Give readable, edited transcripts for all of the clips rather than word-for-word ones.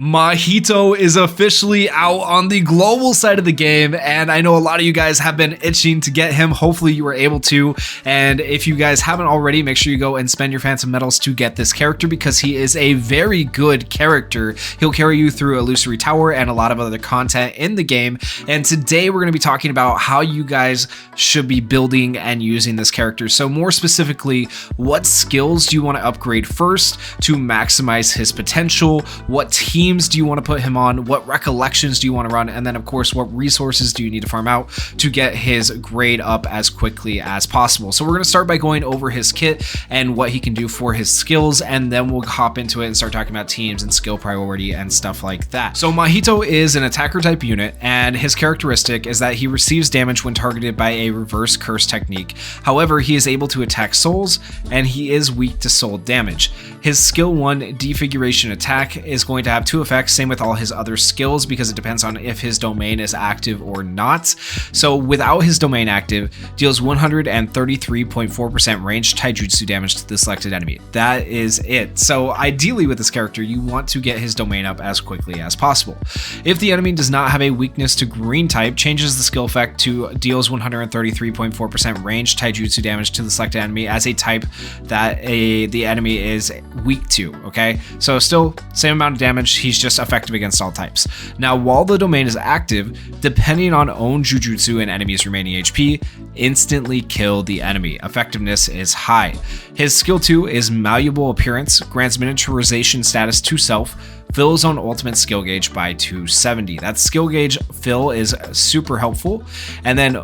Mahito is officially out on the global side of the game, and I know a lot of you guys have been itching to get him. Hopefully you were able to, and if you guys haven't already, make sure you go and spend your Phantom Medals to get this character because he is a very good character. He'll carry you through Illusory Tower and a lot of other content in the game, and today we're going to be talking about how you guys should be building and using this character. So more specifically, what skills do you want to upgrade first to maximize his potential? What teams do you want to put him on? What recollections do you want to run? And then of course, what resources do you need to farm out to get his grade up as quickly as possible? So we're going to start by going over his kit and what he can do for his skills, and then we'll hop into it and start talking about teams and skill priority and stuff like that. So Mahito is an attacker type unit, and his characteristic is that he receives damage when targeted by a reverse curse technique. However, he is able to attack souls, and he is weak to soul damage. His skill 1 defiguration attack is going to have 2 effects, same with all his other skills, because it depends on if his domain is active or not. So without his domain active, deals 133.4% range taijutsu damage to the selected enemy. That is it. So ideally with this character, you want to get his domain up as quickly as possible. If the enemy does not have a weakness to green type, changes the skill effect to deals 133.4% range taijutsu damage to the selected enemy as a type that the enemy is weak to. Okay, so still same amount of damage, he's just effective against all types. Now while the domain is active, depending on own jujutsu and enemy's remaining HP, instantly kill the enemy. Effectiveness is high. His skill 2 is malleable appearance, grants miniaturization status to self, fills on ultimate skill gauge by 270. That skill gauge fill is super helpful, and then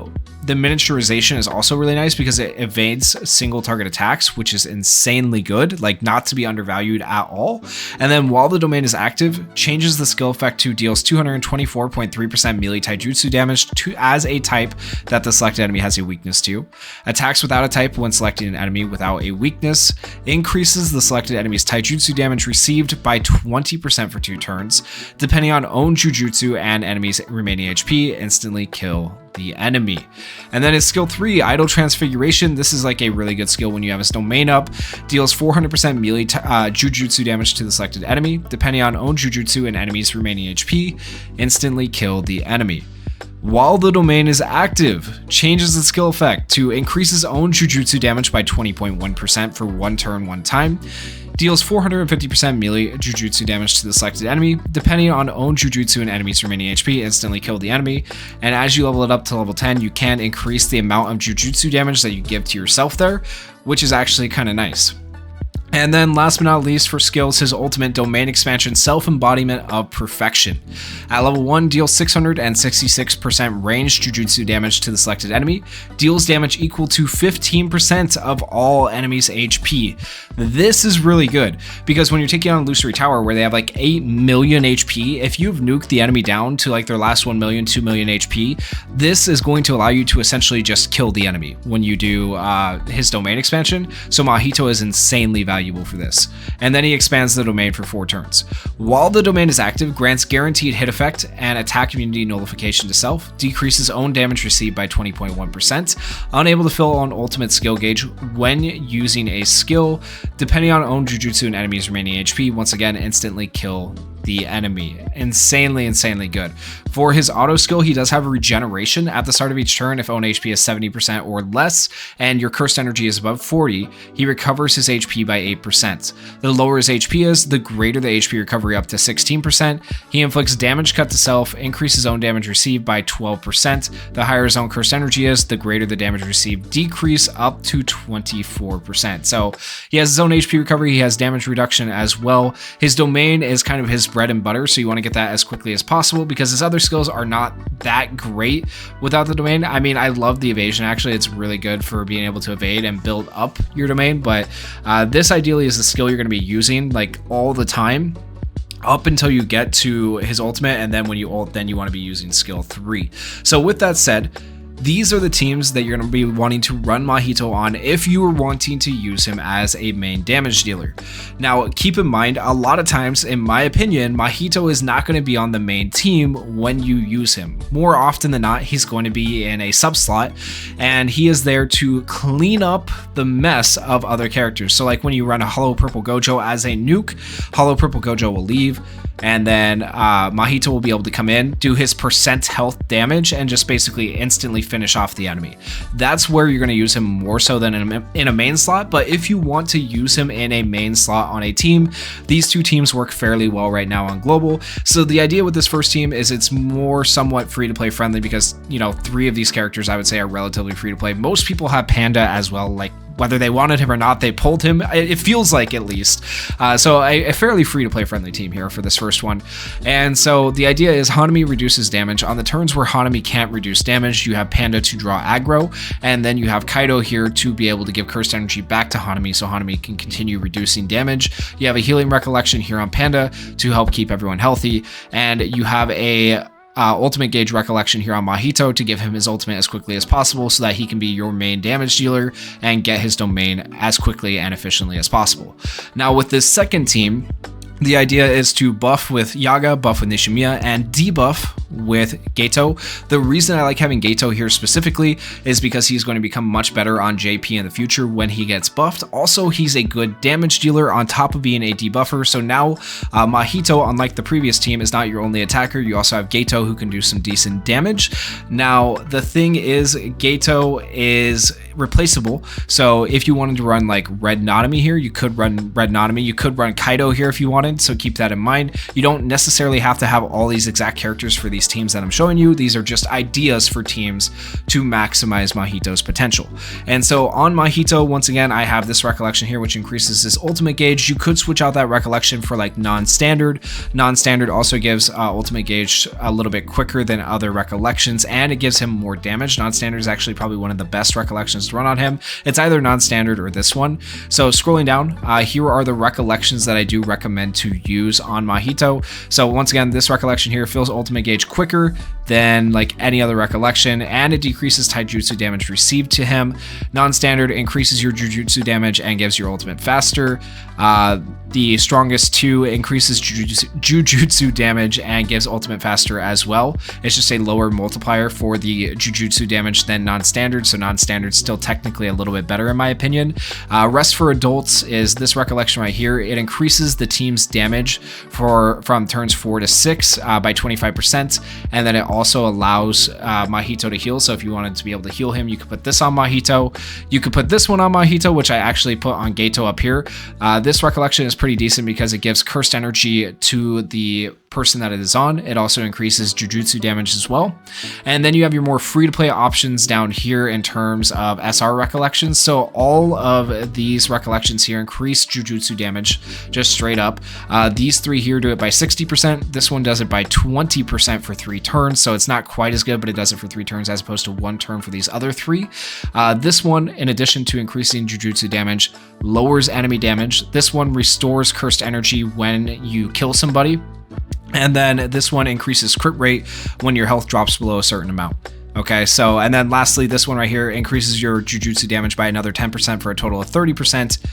the miniaturization is also really nice because it evades single target attacks, which is insanely good, like not to be undervalued at all. And then while the domain is active, changes the skill effect to deals 224.3% melee taijutsu damage to as a type that the selected enemy has a weakness to. Attacks without a type when selecting an enemy without a weakness. Increases the selected enemy's taijutsu damage received by 20% for 2 turns. Depending on own jujutsu and enemy's remaining HP, instantly kill the enemy. And then his skill 3, Idle Transfiguration. This is like a really good skill when you have his domain up. Deals 400% melee jujutsu damage to the selected enemy. Depending on own jujutsu and enemy's remaining HP, instantly kill the enemy. While the domain is active, changes the skill effect to increase his own jujutsu damage by 20.1% for 1 turn 1 time. Deals 450% melee jujutsu damage to the selected enemy. Depending on own jujutsu and enemy's remaining HP, instantly kill the enemy. And as you level it up to level 10, you can increase the amount of jujutsu damage that you give to yourself there, which is actually kind of nice. And then last but not least for skills, his ultimate domain expansion, Self-Embodiment of Perfection. At level 1, deals 666% ranged jujutsu damage to the selected enemy. Deals damage equal to 15% of all enemies' HP. This is really good because when you're taking on Illusory Tower where they have like 8 million HP, if you've nuked the enemy down to like their last 1 million, 2 million HP, this is going to allow you to essentially just kill the enemy when you do his domain expansion. So Mahito is insanely valuable for this. And then he expands the domain for 4 turns. While the domain is active, grants guaranteed hit effect and attack immunity nullification to self, decreases own damage received by 20.1%, unable to fill on ultimate skill gauge when using a skill, depending on own jujutsu and enemy's remaining HP, once again instantly kill the enemy. Insanely good. For his auto skill, he does have a regeneration at the start of each turn if own HP is 70% or less and your cursed energy is above 40. He recovers his HP by 8%. The lower his HP is, the greater the HP recovery up to 16%. He inflicts damage cut to self, increases own damage received by 12%. The higher his own cursed energy is, the greater the damage received decrease up to 24%. So he has his own HP recovery, he has damage reduction as well. His domain is kind of his bread and butter, so you want to get that as quickly as possible because his other skills are not that great without the domain. I mean, I love the evasion, actually. It's really good for being able to evade and build up your domain, but this ideally is the skill you're going to be using like all the time up until you get to his ultimate, and then when you ult, then you want to be using skill 3. So with that said, these are the teams that you're going to be wanting to run Mahito on if you are wanting to use him as a main damage dealer. Now, keep in mind, a lot of times, in my opinion, Mahito is not going to be on the main team when you use him. More often than not, he's going to be in a sub-slot, and he is there to clean up the mess of other characters. So like when you run a Hollow Purple Gojo as a nuke, Hollow Purple Gojo will leave. and then Mahito will be able to come in, do his percent health damage, and just basically instantly finish off the enemy. That's where you're going to use him more so than in a main slot, but if you want to use him in a main slot on a team, these two teams work fairly well right now on global. So the idea with this first team is it's more somewhat free to play friendly because, you know, 3 of these characters I would say are relatively free to play. Most people have Panda as well, like whether they wanted him or not, they pulled him. It feels like, at least. So a fairly free-to-play friendly team here for this first one. And so the idea is Hanami reduces damage. On the turns where Hanami can't reduce damage, you have Panda to draw aggro, and then you have Kaido here to be able to give cursed energy back to Hanami so Hanami can continue reducing damage. You have a healing recollection here on Panda to help keep everyone healthy, and you have a ultimate gauge recollection here on Mahito to give him his ultimate as quickly as possible so that he can be your main damage dealer and get his domain as quickly and efficiently as possible. Now with this second team, the idea is to buff with Yaga, buff with Nishimiya, and debuff with Geto. The reason I like having Geto here specifically is because he's going to become much better on JP in the future when he gets buffed. Also, he's a good damage dealer on top of being a debuffer. So now Mahito, unlike the previous team, is not your only attacker. You also have Geto who can do some decent damage. Now, the thing is, Geto is replaceable. So if you wanted to run like Red Nanami here, you could run Red Nanami. You could run Kaido here if you wanted. So keep that in mind. You don't necessarily have to have all these exact characters for these teams that I'm showing you. These are just ideas for teams to maximize Mahito's potential. And so on Mahito, once again, I have this recollection here, which increases his ultimate gauge. You could switch out that recollection for like non-standard. Non-standard also gives ultimate gauge a little bit quicker than other recollections, and it gives him more damage. Non-standard is actually probably one of the best recollections to run on him. It's either non-standard or this one. So scrolling down, here are the recollections that I do recommend to use on Mahito. So once again, this recollection here fills ultimate gauge quicker than like any other recollection, and it decreases taijutsu damage received to him. Non-standard increases your jujutsu damage and gives your ultimate faster. The strongest 2 increases jujutsu damage and gives ultimate faster as well. It's just a lower multiplier for the jujutsu damage than non-standard, so non-standard's still technically a little bit better in my opinion. Rest for adults is this recollection right here. It increases the team's damage from turns 4 to 6 by 25%, and then it also allows Mahito to heal. So if you wanted to be able to heal him, you could put this on Mahito. You could put this one on Mahito, which I actually put on Geto up here. This recollection is pretty decent because it gives cursed energy to the person that it is on. It also increases jujutsu damage as well. And then you have your more free-to-play options down here in terms of SR recollections. So all of these recollections here increase jujutsu damage just straight up. These 3 here do it by 60%. This one does it by 20% for 3 turns. So it's not quite as good, but it does it for 3 turns as opposed to 1 turn for these other 3. This one, in addition to increasing jujutsu damage, lowers enemy damage. This one restores cursed energy when you kill somebody. And then this one increases crit rate when your health drops below a certain amount. Okay, so, and then lastly, this one right here increases your jujutsu damage by another 10% for a total of 30%.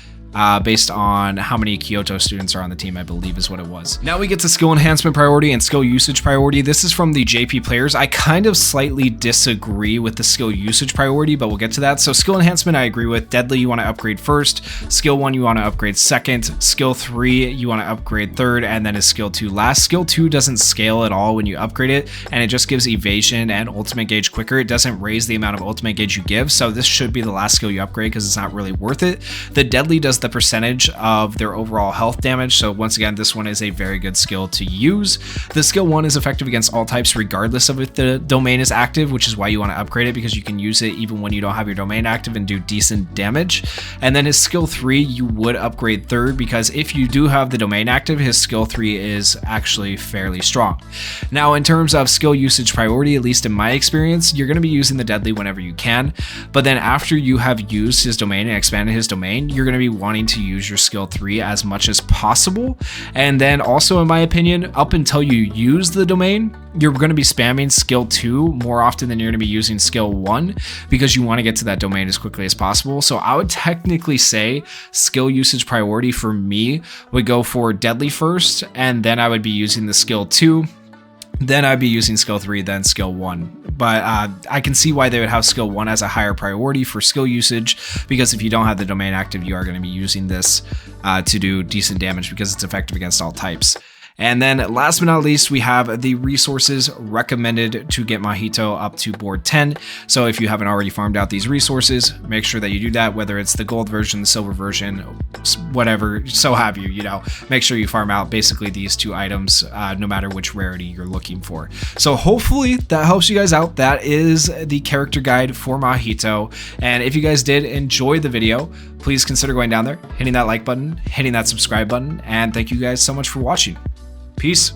Based on how many Kyoto students are on the team, I believe is what it was. Now we get to skill enhancement priority and skill usage priority. This is from the JP players. I kind of slightly disagree with the skill usage priority, but we'll get to that. So skill enhancement, I agree with. Deadly, you want to upgrade first. Skill 1, you want to upgrade second. Skill 3, you want to upgrade third, and then is skill 2 last. Skill 2 doesn't scale at all when you upgrade it, and it just gives evasion and ultimate gauge quicker. It doesn't raise the amount of ultimate gauge you give, so this should be the last skill you upgrade because it's not really worth it. The deadly does the percentage of their overall health damage, so once again, this one is a very good skill to use. The skill 1 is effective against all types regardless of if the domain is active, which is why you want to upgrade it, because you can use it even when you don't have your domain active and do decent damage. And then his skill 3, you would upgrade third, because if you do have the domain active, his skill 3 is actually fairly strong. Now in terms of skill usage priority, at least in my experience, you're going to be using the deadly whenever you can, but then after you have used his domain and expanded his domain, you're going to be wanting to use your skill 3 as much as possible. And then also, in my opinion, up until you use the domain, you're going to be spamming skill 2 more often than you're going to be using skill 1, because you want to get to that domain as quickly as possible. So I would technically say skill usage priority for me would go for deadly first, and then I would be using the skill 2. Then I'd be using skill 3, then skill 1. But I can see why they would have skill 1 as a higher priority for skill usage, because if you don't have the domain active, you are going to be using this to do decent damage because it's effective against all types. And then last but not least, we have the resources recommended to get Mahito up to board 10. So if you haven't already farmed out these resources, make sure that you do that, whether it's the gold version, the silver version, whatever, so have you, make sure you farm out basically these 2 items, no matter which rarity you're looking for. So hopefully that helps you guys out. That is the character guide for Mahito. And if you guys did enjoy the video, please consider going down there, hitting that like button, hitting that subscribe button, and thank you guys so much for watching. Peace.